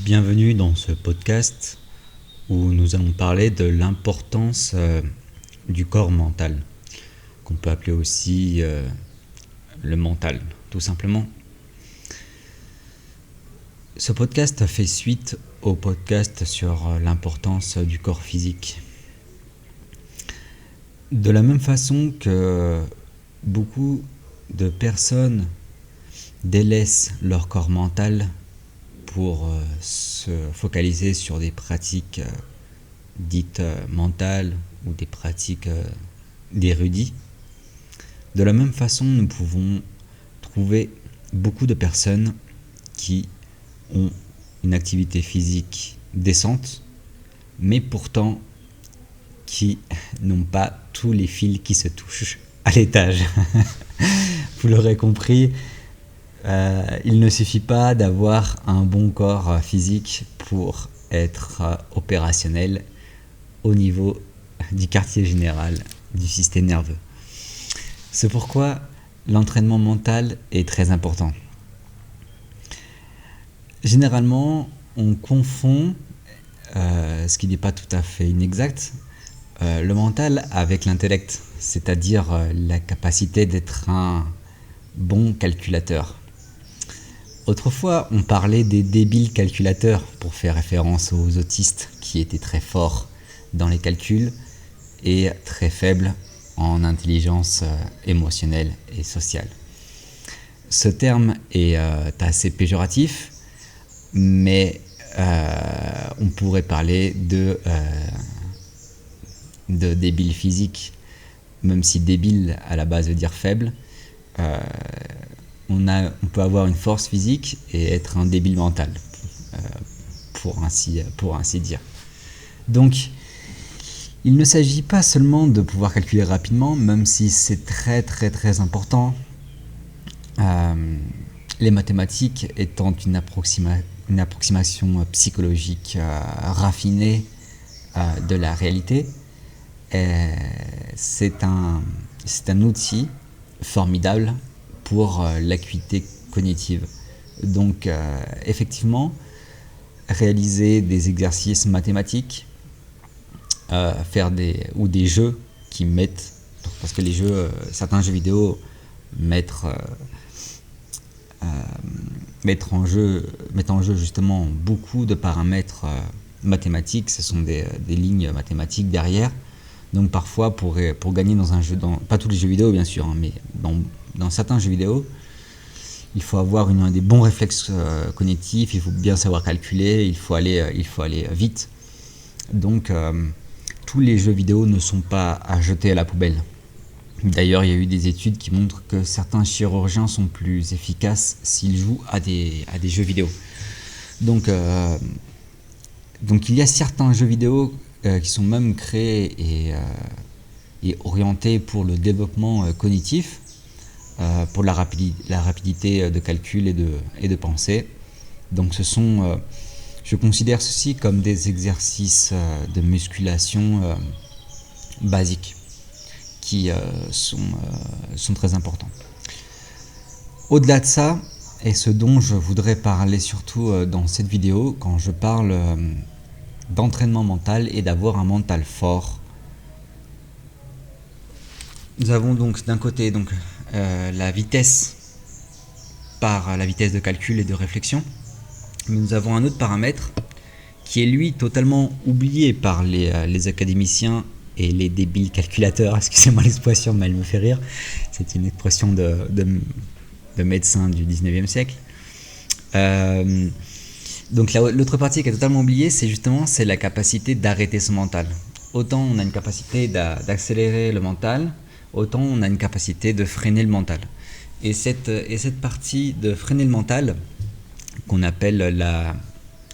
Bienvenue dans ce podcast où nous allons parler de l'importance du corps mental, qu'on peut appeler aussi le mental, tout simplement. Ce podcast fait suite au podcast sur l'importance du corps physique. De la même façon que beaucoup de personnes délaissent leur corps mental pour se focaliser sur des pratiques dites mentales ou des pratiques d'érudits. De la même façon, nous pouvons trouver beaucoup de personnes qui ont une activité physique décente, mais pourtant qui n'ont pas tous les fils qui se touchent à l'étage. Vous l'aurez compris, il ne suffit pas d'avoir un bon corps physique pour être opérationnel au niveau du quartier général du système nerveux. C'est pourquoi l'entraînement mental est très important. Généralement, on confond, ce qui n'est pas tout à fait inexact, le mental avec l'intellect, c'est-à-dire la capacité d'être un bon calculateur. Autrefois, on parlait des débiles calculateurs pour faire référence aux autistes qui étaient très forts dans les calculs et très faibles en intelligence émotionnelle et sociale. Ce terme est assez péjoratif, mais on pourrait parler de débile physique, même si débile à la base veut dire faible. On peut avoir une force physique et être un débile mental, pour ainsi dire. Donc, il ne s'agit pas seulement de pouvoir calculer rapidement, même si c'est très très très important. Les mathématiques étant une approximation psychologique raffinée de la réalité, c'est un outil formidable pour l'acuité cognitive. Donc effectivement, réaliser des exercices mathématiques, faire des jeux qui mettent, parce que certains jeux vidéo mettent en jeu justement beaucoup de paramètres mathématiques. Ce sont des lignes mathématiques derrière. Donc parfois pour gagner dans un jeu, pas tous les jeux vidéo bien sûr, mais dans certains jeux vidéo, il faut avoir des bons réflexes cognitifs, il faut bien savoir calculer, il faut aller vite. Donc tous les jeux vidéo ne sont pas à jeter à la poubelle. D'ailleurs, il y a eu des études qui montrent que certains chirurgiens sont plus efficaces s'ils jouent à des jeux vidéo. Donc il y a certains jeux vidéo qui sont même créés et orientés pour le développement cognitif, pour la rapidité de calcul et de pensée. Donc je considère ceci comme des exercices de musculation basiques qui sont très importants. Au-delà de ça, et ce dont je voudrais parler surtout dans cette vidéo, quand je parle d'entraînement mental et d'avoir un mental fort, nous avons donc d'un côté la vitesse par la vitesse de calcul et de réflexion, mais nous avons un autre paramètre qui est lui totalement oublié par les académiciens et les débiles calculateurs. Excusez-moi l'expression, mais elle me fait rire. C'est une expression de médecin du 19e siècle. Donc l'autre partie qui est totalement oubliée, c'est la capacité d'arrêter son mental. Autant on a une capacité d'accélérer le mental, autant on a une capacité de freiner le mental. Et cette partie de freiner le mental, qu'on appelle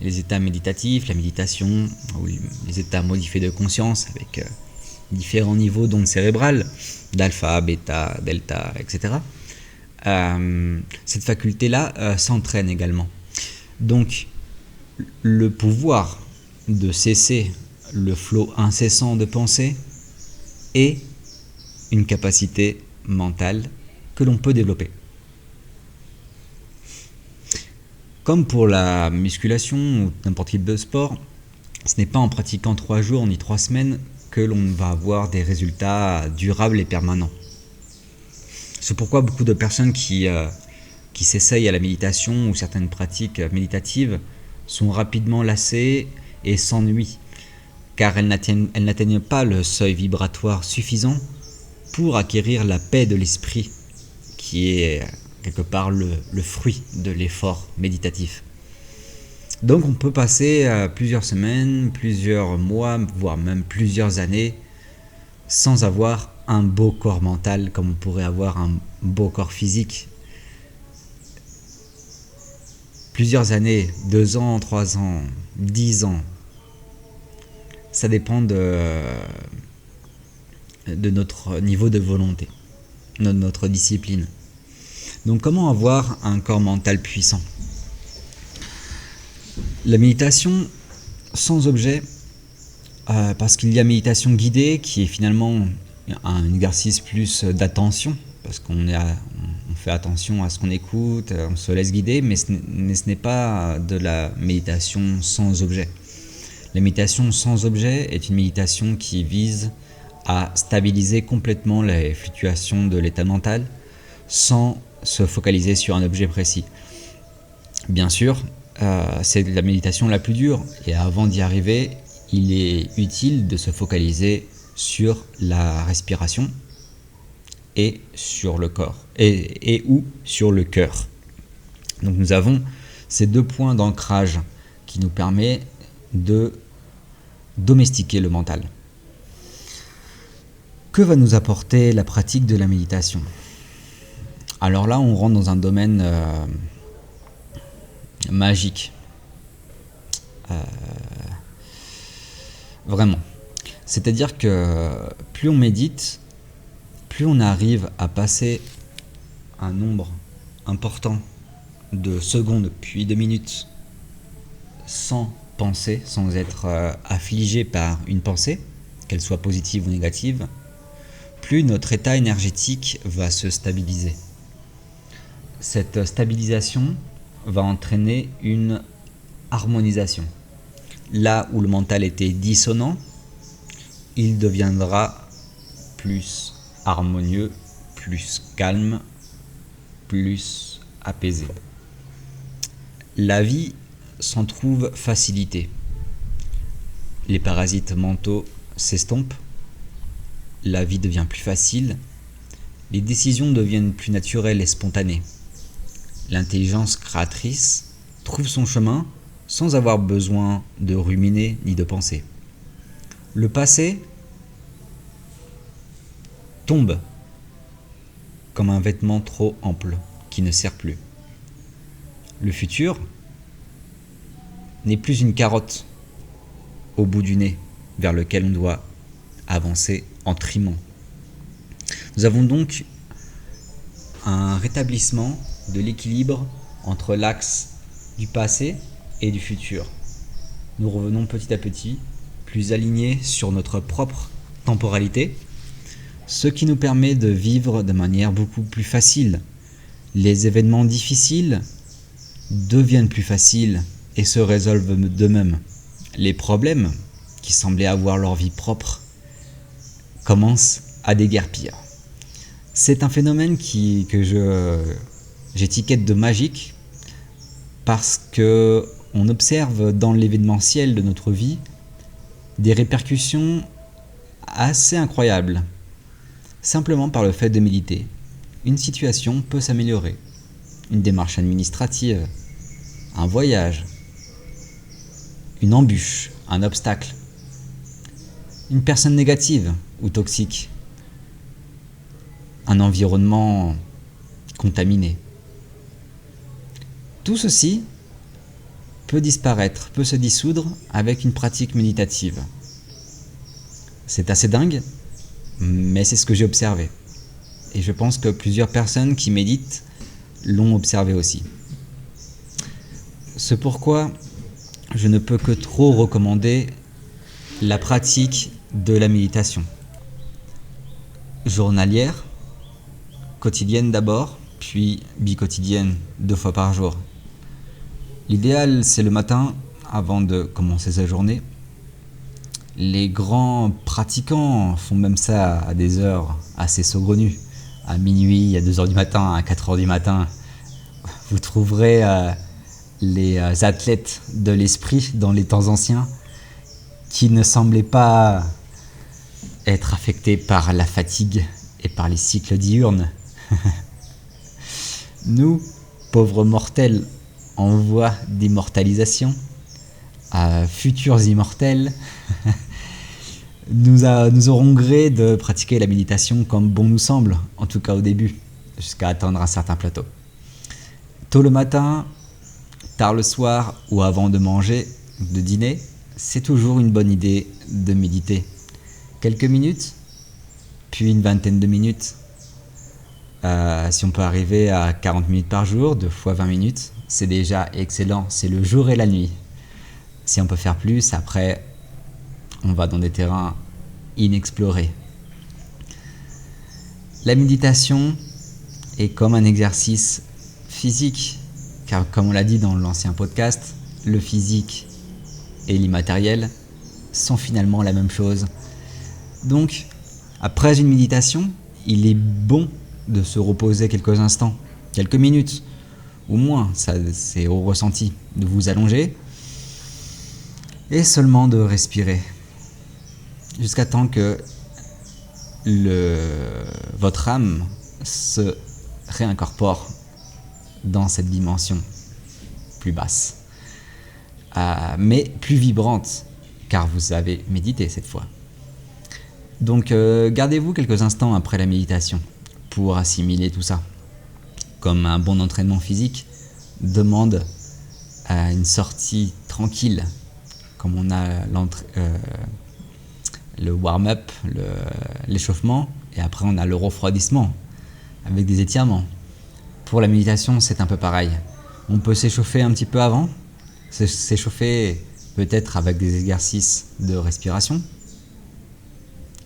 les états méditatifs, la méditation, ou les états modifiés de conscience, avec différents niveaux d'ondes cérébrales, d'alpha, bêta, delta, etc. Cette faculté-là s'entraîne également. Donc, le pouvoir de cesser le flot incessant de pensée est une capacité mentale que l'on peut développer. Comme pour la musculation ou n'importe quel de sport, ce n'est pas en pratiquant 3 jours ni 3 semaines que l'on va avoir des résultats durables et permanents. C'est pourquoi beaucoup de personnes qui s'essayent à la méditation ou certaines pratiques méditatives sont rapidement lassées et s'ennuient, car elles n'atteignent pas le seuil vibratoire suffisant pour acquérir la paix de l'esprit, qui est quelque part le fruit de l'effort méditatif. Donc on peut passer plusieurs semaines, plusieurs mois, voire même plusieurs années sans avoir un beau corps mental comme on pourrait avoir un beau corps physique. Plusieurs années, 2 ans, 3 ans, 10 ans, ça dépend de notre niveau de volonté, de notre discipline. Donc comment avoir un corps mental puissant ? La méditation sans objet, parce qu'il y a méditation guidée qui est finalement un exercice plus d'attention, parce qu'on fait attention à ce qu'on écoute, on se laisse guider, mais ce n'est pas de la méditation sans objet. La méditation sans objet est une méditation qui vise à stabiliser complètement les fluctuations de l'état mental sans se focaliser sur un objet précis. Bien sûr, c'est la méditation la plus dure et avant d'y arriver, il est utile de se focaliser sur la respiration et sur le corps et ou sur le cœur. Donc nous avons ces 2 points d'ancrage qui nous permettent de domestiquer le mental. Que va nous apporter la pratique de la méditation ? Alors là, on rentre dans un domaine magique. Vraiment. C'est-à-dire que plus on médite, plus on arrive à passer un nombre important de secondes puis de minutes sans penser, sans être affligé par une pensée, qu'elle soit positive ou négative, plus notre état énergétique va se stabiliser. Cette stabilisation va entraîner une harmonisation. Là où le mental était dissonant, il deviendra plus harmonieux, plus calme, plus apaisé. La vie s'en trouve facilitée. Les parasites mentaux s'estompent, la vie devient plus facile, les décisions deviennent plus naturelles et spontanées. L'intelligence créatrice trouve son chemin sans avoir besoin de ruminer ni de penser. Le passé tombe comme un vêtement trop ample qui ne sert plus. Le futur n'est plus une carotte au bout du nez vers lequel on doit avancer en trimant. Nous avons donc un rétablissement de l'équilibre entre l'axe du passé et du futur. Nous revenons petit à petit, plus alignés sur notre propre temporalité, ce qui nous permet de vivre de manière beaucoup plus facile. Les événements difficiles deviennent plus faciles et se résolvent d'eux-mêmes. Les problèmes, qui semblaient avoir leur vie propre, commencent à déguerpir. C'est un phénomène que j'étiquette de magique parce que on observe dans l'événementiel de notre vie des répercussions assez incroyables, simplement par le fait de méditer. Une situation peut s'améliorer, une démarche administrative, un voyage, une embûche, un obstacle, une personne négative ou toxique, un environnement contaminé. Tout ceci peut disparaître, peut se dissoudre avec une pratique méditative. C'est assez dingue, mais c'est ce que j'ai observé. Et je pense que plusieurs personnes qui méditent l'ont observé aussi. C'est pourquoi je ne peux que trop recommander la pratique de la méditation. Journalière, quotidienne d'abord, puis biquotidienne 2 fois par jour. L'idéal, c'est le matin, avant de commencer sa journée. Les grands pratiquants font même ça à des heures assez saugrenues. À minuit, à 2 heures du matin, à 4 heures du matin. Vous trouverez les athlètes de l'esprit dans les temps anciens qui ne semblaient pas être affectés par la fatigue et par les cycles diurnes. Nous, pauvres mortels en voie d'immortalisation, futurs immortels, nous aurons gré de pratiquer la méditation comme bon nous semble, en tout cas au début, jusqu'à atteindre un certain plateau. Tôt le matin, tard le soir ou avant de manger, de dîner, c'est toujours une bonne idée de méditer. Quelques minutes, puis une vingtaine de minutes. Si on peut arriver à 40 minutes par jour, 2 fois 20 minutes, c'est déjà excellent. C'est le jour et la nuit. Si on peut faire plus, après, on va dans des terrains inexplorés. La méditation est comme un exercice physique, car comme on l'a dit dans l'ancien podcast, le physique et l'immatériel sont finalement la même chose. Donc, après une méditation, il est bon de se reposer quelques instants, quelques minutes, ou moins, ça c'est au ressenti, de vous allonger et seulement de respirer jusqu'à temps que votre âme se réincorpore dans cette dimension plus basse, mais plus vibrante, car vous avez médité cette fois. Donc gardez-vous quelques instants après la méditation pour assimiler tout ça. Comme un bon entraînement physique demande une sortie tranquille, comme on a le warm-up, l'échauffement, et après on a le refroidissement avec des étirements. Pour la méditation, c'est un peu pareil. On peut s'échauffer un petit peu avant, s'échauffer peut-être avec des exercices de respiration,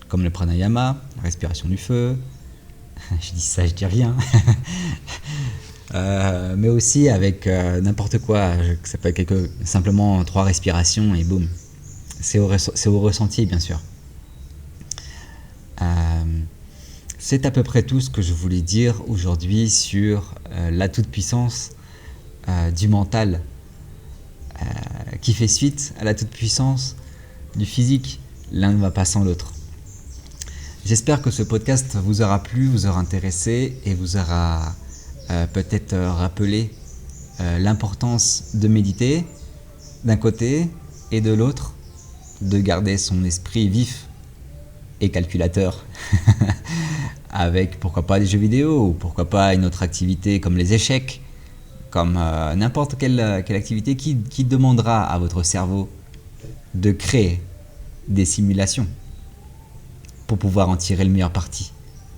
comme le pranayama, la respiration du feu. Je dis ça, je dis rien. Mais aussi avec n'importe quoi. Ça peut être simplement 3 respirations et boum. C'est au ressenti, bien sûr. C'est à peu près tout ce que je voulais dire aujourd'hui sur la toute-puissance du mental qui fait suite à la toute-puissance du physique. L'un ne va pas sans l'autre. J'espère que ce podcast vous aura plu, vous aura intéressé et vous aura peut-être rappelé l'importance de méditer d'un côté et de l'autre, de garder son esprit vif et calculateur avec pourquoi pas des jeux vidéo ou pourquoi pas une autre activité comme les échecs, comme n'importe quelle activité qui demandera à votre cerveau de créer des simulations pour pouvoir en tirer le meilleur parti,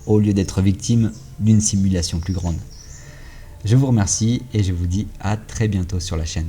au lieu d'être victime d'une simulation plus grande. Je vous remercie et je vous dis à très bientôt sur la chaîne.